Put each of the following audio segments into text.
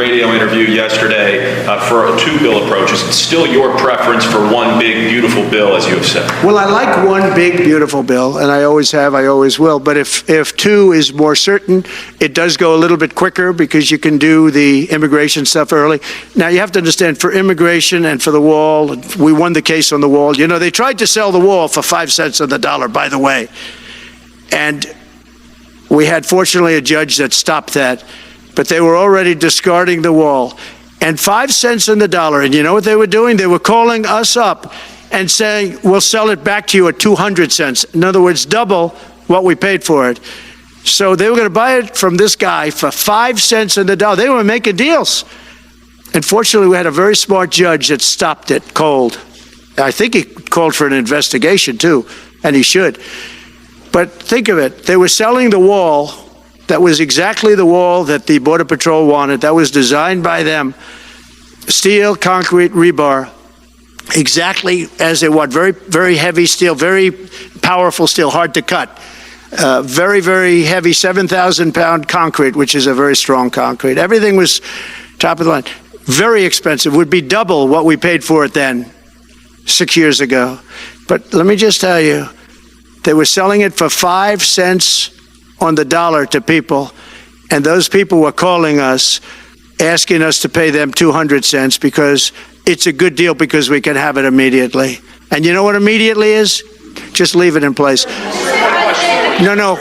radio interview yesterday for two bill approaches. It's still your preference for one big, beautiful bill, as you have said. Well, I like one big, beautiful bill, and I always have, I always will. But if two is more certain, it does go a little bit quicker because you can do the immigration stuff early. Now, you have to understand, for immigration and for the wall, we won the case on the wall. You know, they tried to sell the wall for 5 cents on the dollar, by the way. And we had, fortunately, a judge that stopped that. But they were already discarding the wall. And 5 cents on the dollar, and you know what they were doing? They were calling us up and saying, we'll sell it back to you at 200 cents. In other words, double what we paid for it. So they were going to buy it from this guy for 5 cents on the dollar. They were making deals. And fortunately, we had a very smart judge that stopped it cold. I think he called for an investigation, too, and he should. But think of it. They were selling the wall. That was exactly the wall that the Border Patrol wanted. That was designed by them. Steel, concrete, rebar. Exactly as they want. Very, very heavy steel, very powerful steel, hard to cut. Very, very heavy, 7,000-pound concrete, which is a very strong concrete. Everything was top of the line. Very expensive. Would be double what we paid for it then, 6 years ago. But let me just tell you, they were selling it for 5 cents on the dollar to people, and those people were calling us, asking us to pay them 200 cents because it's a good deal because we can have it immediately. And you know what immediately is? Just leave it in place. No,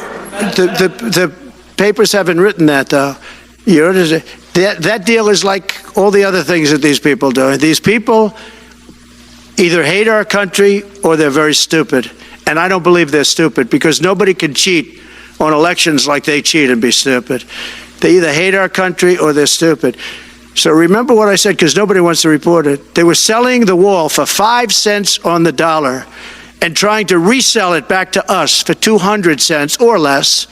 the papers haven't written that, though. You know, that deal is like all the other things that these people do. These people either hate our country or they're very stupid. And I don't believe they're stupid because nobody can cheat on elections like they cheat and be stupid. They either hate our country or they're stupid. So remember what I said, because nobody wants to report it. They were selling the wall for 5 cents on the dollar and trying to resell it back to us for 200 cents or less,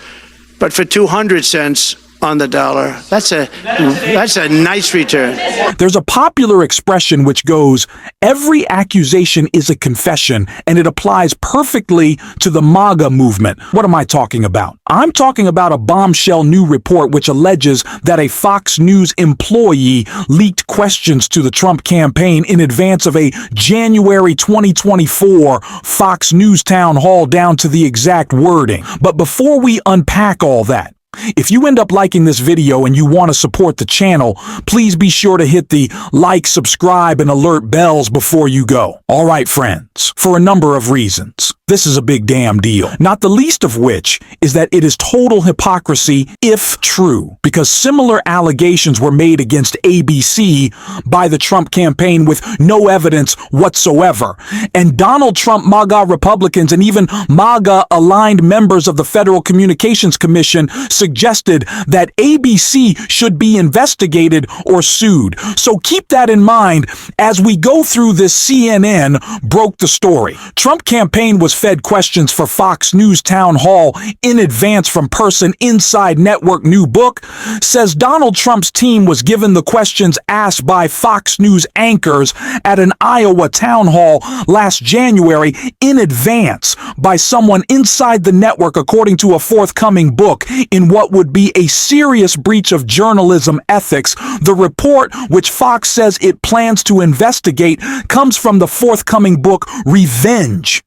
but for 200 cents on the dollar. That's a nice return. There's a popular expression which goes, every accusation is a confession, and it applies perfectly to the MAGA movement. What am I talking about? I'm talking about a bombshell new report which alleges that a Fox News employee leaked questions to the Trump campaign in advance of a January 2024 Fox News town hall down to the exact wording. But before we unpack all that, if you end up liking this video and you want to support the channel, please be sure to hit the like, subscribe, and alert bells before you go. All right, friends, for a number of reasons, this is a big damn deal. Not the least of which is that it is total hypocrisy if true, because similar allegations were made against ABC by the Trump campaign with no evidence whatsoever. And Donald Trump MAGA Republicans and even MAGA-aligned members of the Federal Communications Commission suggested that ABC should be investigated or sued. So keep that in mind as we go through this. CNN broke the story. Trump campaign was fed questions for Fox News town hall in advance from person inside network. New book says Donald Trump's team was given the questions asked by Fox News anchors at an Iowa town hall last January in advance by someone inside the network, according to a forthcoming book, in what would be a serious breach of journalism ethics. The report, which Fox says it plans to investigate, comes from the forthcoming book Revenge: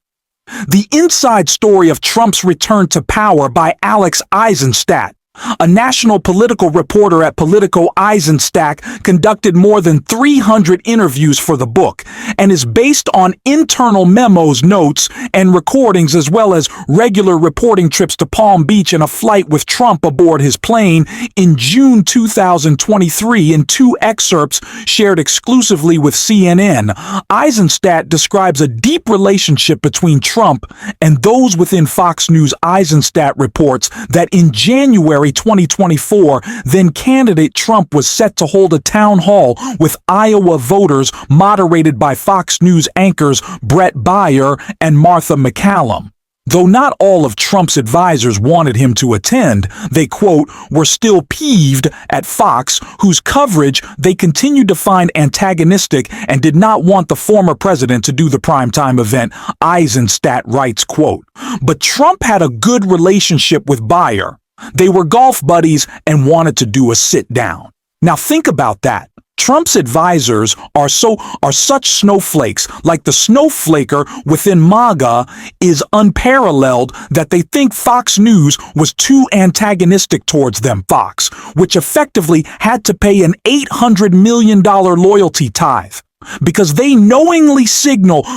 The Inside Story of Trump's Return to Power by Alex Eisenstadt. A national political reporter at Politico, Eisenstadt conducted more than 300 interviews for the book and is based on internal memos, notes, and recordings, as well as regular reporting trips to Palm Beach and a flight with Trump aboard his plane in June 2023. In 2 excerpts shared exclusively with CNN, Eisenstadt describes a deep relationship between Trump and those within Fox News. Eisenstadt reports that in January 2024, then candidate Trump was set to hold a town hall with Iowa voters moderated by Fox News anchors Brett Baier and Martha MacCallum. Though not all of Trump's advisors wanted him to attend, they, quote, were still peeved at Fox, whose coverage they continued to find antagonistic and did not want the former president to do the primetime event. Eisenstadt writes, quote, but Trump had a good relationship with Baier. They were golf buddies and wanted to do a sit-down. Now think about that. Trump's advisors are such snowflakes, like the snowflaker within MAGA is unparalleled that they think Fox News was too antagonistic towards them, Fox, which effectively had to pay an $800 million loyalty tithe, because they knowingly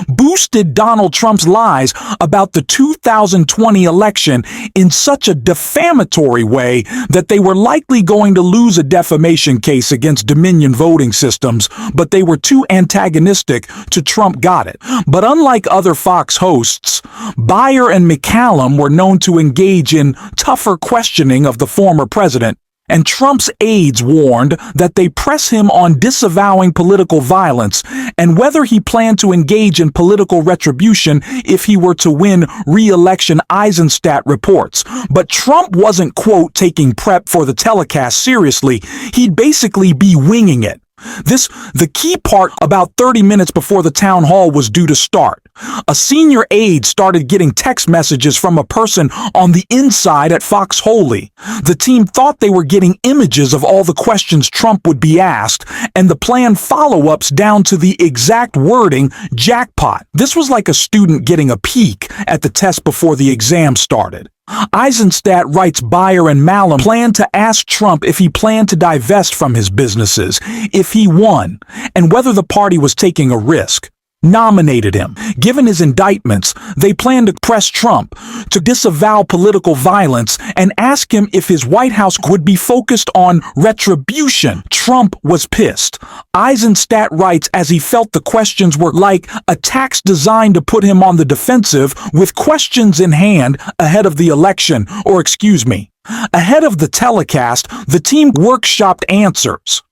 boosted Donald Trump's lies about the 2020 election in such a defamatory way that they were likely going to lose a defamation case against Dominion Voting Systems, but they were too antagonistic to Trump got it. But unlike other Fox hosts, Beyer and McCallum were known to engage in tougher questioning of the former president, and Trump's aides warned that they press him on disavowing political violence and whether he planned to engage in political retribution if he were to win re-election, Eisenstadt reports. But Trump wasn't, quote, taking prep for the telecast seriously. He'd basically be winging it. The key part, about 30 minutes before the town hall was due to start, a senior aide started getting text messages from a person on the inside at Fox Holy. The team thought they were getting images of all the questions Trump would be asked and the planned follow-ups down to the exact wording, jackpot. This was like a student getting a peek at the test before the exam started. Eisenstadt writes Beyer and Malum planned to ask Trump if he planned to divest from his businesses if he won, and whether the party was taking a risk. Nominated him. Given his indictments, they planned to press Trump to disavow political violence and ask him if his White House would be focused on retribution. Trump was pissed. Eisenstadt writes as he felt the questions were like attacks designed to put him on the defensive with questions in hand ahead of the election, ahead of the telecast, the team workshopped answers.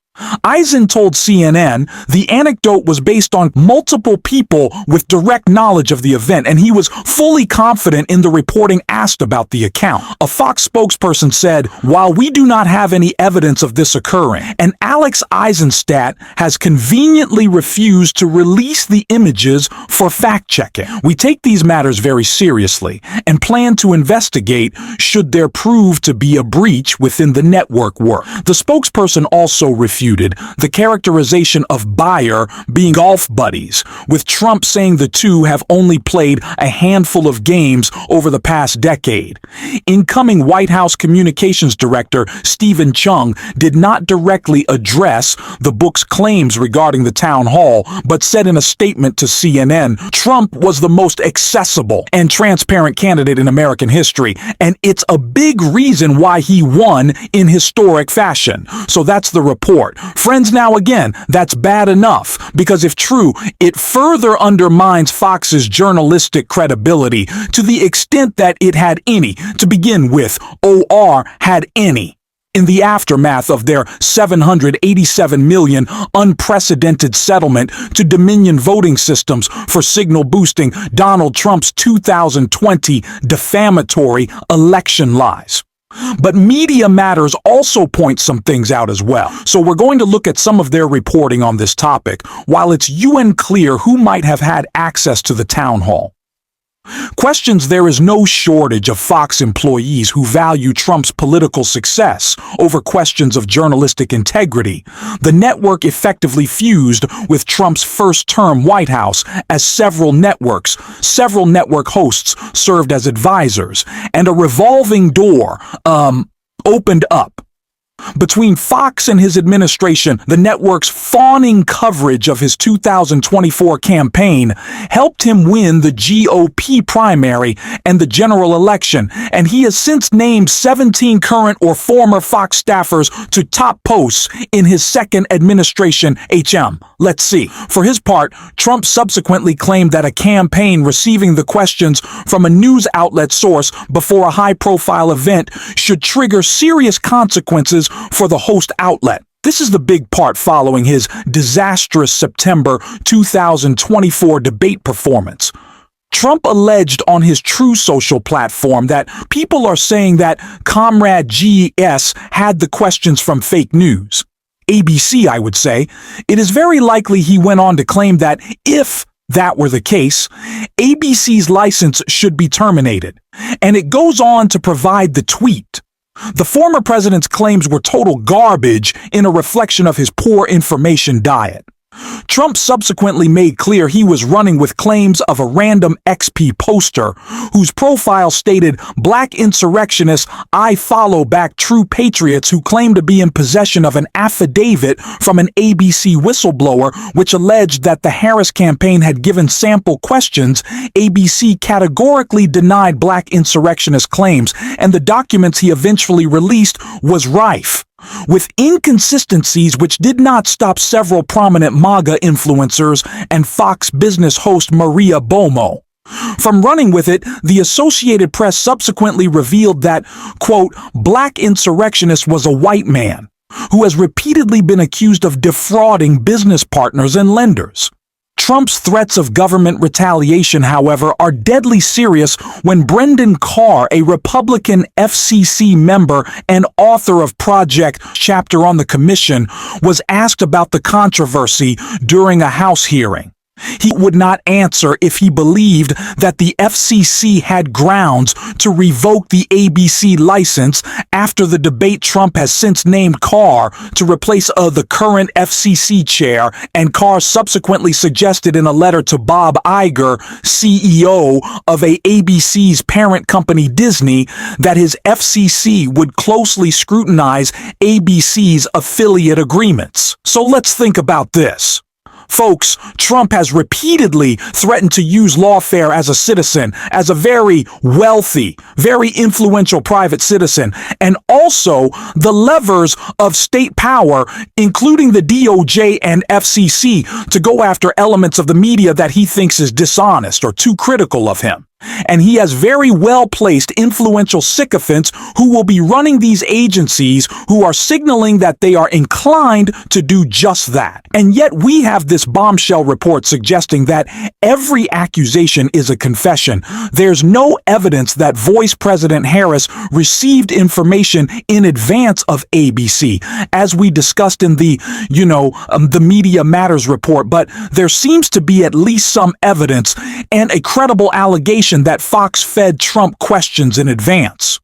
Eisen told CNN the anecdote was based on multiple people with direct knowledge of the event, and he was fully confident in the reporting asked about the account. A Fox spokesperson said, "While we do not have any evidence of this occurring, and Alex Eisenstadt has conveniently refused to release the images for fact-checking. We take these matters very seriously and plan to investigate should there prove to be a breach within the network work." The spokesperson also refuted the characterization of Beyer being golf buddies, with Trump saying the two have only played a handful of games over the past decade. Incoming White House Communications Director Stephen Chung did not directly address the book's claims regarding the town hall, but said in a statement to CNN, Trump was the most accessible and transparent candidate in American history, and it's a big reason why he won in historic fashion. So that's the report. Friends, now again, that's bad enough, because if true, it further undermines Fox's journalistic credibility to the extent that it had any, to begin with, OR had any. In the aftermath of their $787 million unprecedented settlement to Dominion Voting Systems for signal boosting Donald Trump's 2020 defamatory election lies. But Media Matters also points some things out as well. So we're going to look at some of their reporting on this topic, while it's unclear who might have had access to the town hall. Questions: there is no shortage of Fox employees who value Trump's political success over questions of journalistic integrity. The network effectively fused with Trump's first-term White House, as several network hosts served as advisors, and a revolving door opened up. Between Fox and his administration, the network's fawning coverage of his 2024 campaign helped him win the GOP primary and the general election, and he has since named 17 current or former Fox staffers to top posts in his second administration, HM. Let's see. For his part, Trump subsequently claimed that a campaign receiving the questions from a news outlet source before a high-profile event should trigger serious consequences for the host outlet. This is the big part following his disastrous September 2024 debate performance. Trump alleged on his True Social platform that people are saying that Comrade GS had the questions from fake news. ABC, I would say. It is very likely he went on to claim that if that were the case, ABC's license should be terminated. And it goes on to provide the tweet. The former president's claims were total garbage in a reflection of his poor information diet. Trump subsequently made clear he was running with claims of a random XP poster whose profile stated, "Black insurrectionists, I follow back true patriots who claim to be in possession of an affidavit from an ABC whistleblower which alleged that the Harris campaign had given sample questions." ABC categorically denied black insurrectionist claims, and the documents he eventually released was rife with inconsistencies which did not stop several prominent MAGA influencers and Fox Business host Maria Bomo from running with it. The Associated Press subsequently revealed that, quote, "Black insurrectionist was a white man who has repeatedly been accused of defrauding business partners and lenders." Trump's threats of government retaliation, however, are deadly serious when Brendan Carr, a Republican FCC member and author of Project Chapter on the Commission, was asked about the controversy during a House hearing. He would not answer if he believed that the FCC had grounds to revoke the ABC license after the debate. Trump has since named Carr to replace the current FCC chair, and Carr subsequently suggested in a letter to Bob Iger, CEO of ABC's parent company Disney, that his FCC would closely scrutinize ABC's affiliate agreements. So let's think about this. Folks, Trump has repeatedly threatened to use lawfare as a citizen, as a very wealthy, very influential private citizen, and also the levers of state power, including the DOJ and FCC, to go after elements of the media that he thinks is dishonest or too critical of him. And he has very well-placed influential sycophants who will be running these agencies who are signaling that they are inclined to do just that. And yet we have this bombshell report suggesting that every accusation is a confession. There's no evidence that Vice President Harris received information in advance of ABC, as we discussed in the Media Matters report. But there seems to be at least some evidence and a credible allegation that Fox fed Trump questions in advance.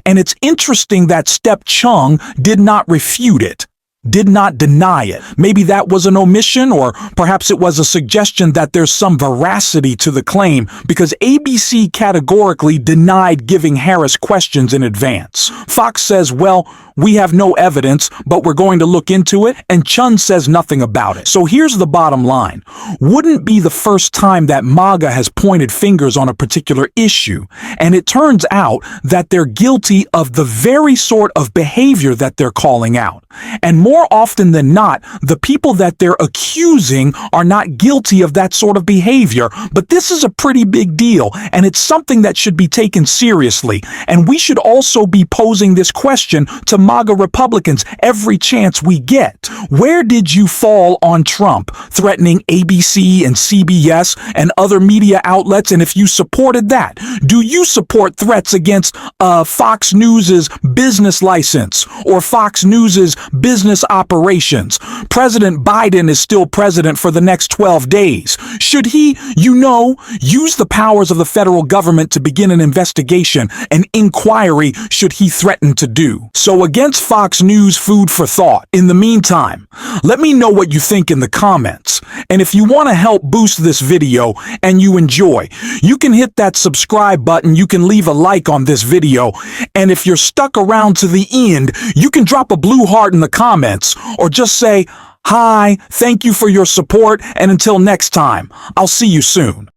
And it's interesting that Step Chung did not refute it, did not deny it. Maybe that was an omission, or perhaps it was a suggestion that there's some veracity to the claim, because ABC categorically denied giving Harris questions in advance. Fox says, well, we have no evidence, but we're going to look into it, and Chun says nothing about it. So here's the bottom line. Wouldn't be the first time that MAGA has pointed fingers on a particular issue, and it turns out that they're guilty of the very sort of behavior that they're calling out. And more often than not, the people that they're accusing are not guilty of that sort of behavior. But this is a pretty big deal, and it's something that should be taken seriously. And we should also be posing this question to MAGA Republicans every chance we get. Where did you fall on Trump threatening ABC and CBS and other media outlets? And if you supported that, do you support threats against Fox News's business license or Fox News's business operations? President Biden is still president for the next 12 days. Should he, use the powers of the federal government to begin an investigation, an inquiry, should he threaten to do? So against Fox News, food for thought. In the meantime, let me know what you think in the comments. And if you want to help boost this video and you enjoy, you can hit that subscribe button, you can leave a like on this video, and if you're stuck around to the end, you can drop a blue heart in the comments, or just say, hi, thank you for your support, and until next time, I'll see you soon.